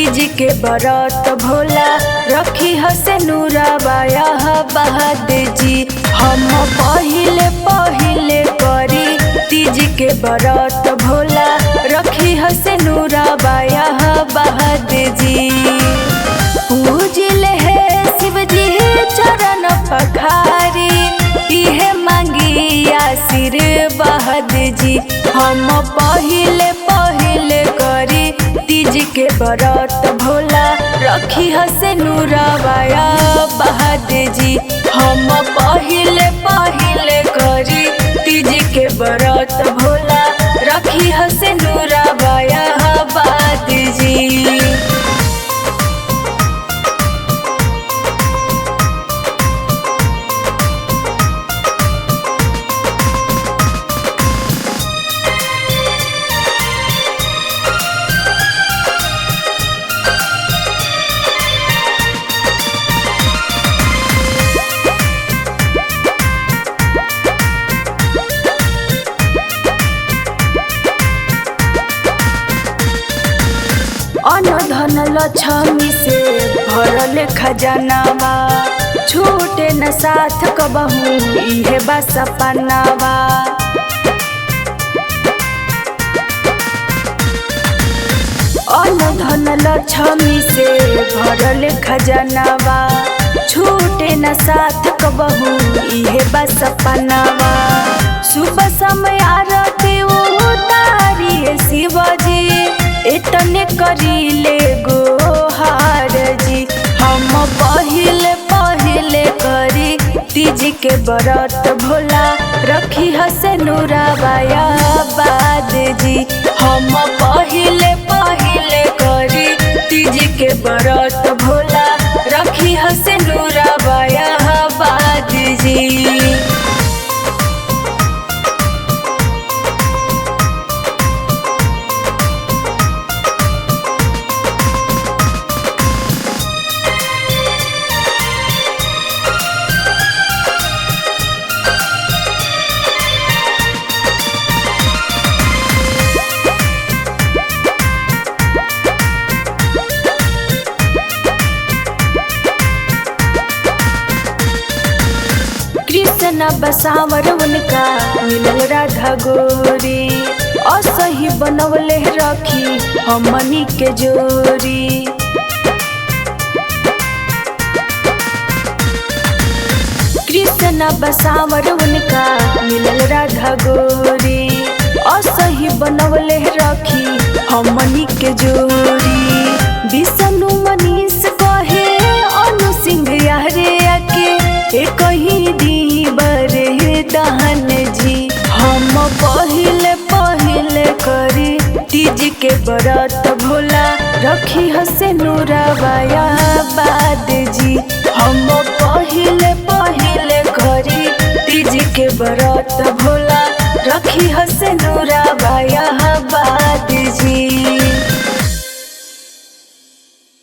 तीज के बरत भोला रखी हसे नूराबाया बहाद जी। हम पहिले करी तीज के बरत भोला रखी हसे नूराबाया बहाद जी। पूजिले है शिव जी चरण पखारी इहे मांगी आशीर्वाद जी। हम पहिले करी तीज के बरत भोला रखी हसे नूराबाया बहाद जी। हम पहिले करी तीज के बरत भोला रखी हसे नूराबाया बहाद जी। धन लक्ष्मी से भरल खजानावा छूटे न साथ कबहू इहे बा सपनावा। धन लक्ष्मी से भरल खजानावा छूटे न साथ कबहू इहे बा सपनावा। सुबह समय आरती उतारी शिवजी इतने करीले गोहार जी। हम पहिले करी तीज के बरत भोला रखी हसे नूराबाया बाद जी। हम पहिले करी तीज के बरत भोला रखी हसे नूराबाया बाद जी। कृष्ण बसावर उनका मिलल राधा गोरी असही बनवले रखी हमनी के जोरी। कृष्ण बसावर उनका मिलल राधा गोरी असही बनवले रखी हमनी के जोरी। विष्णु मनीष कहे अनु सिंह यारे आके कहीं दी बरे दहन जी। हम पहिले करी तीज के बरत भोला रखी हसे नूराबाया बाद जी। हम पहिले करी तीज के बरत भोला रखी हसे नूराबाया बाद जी।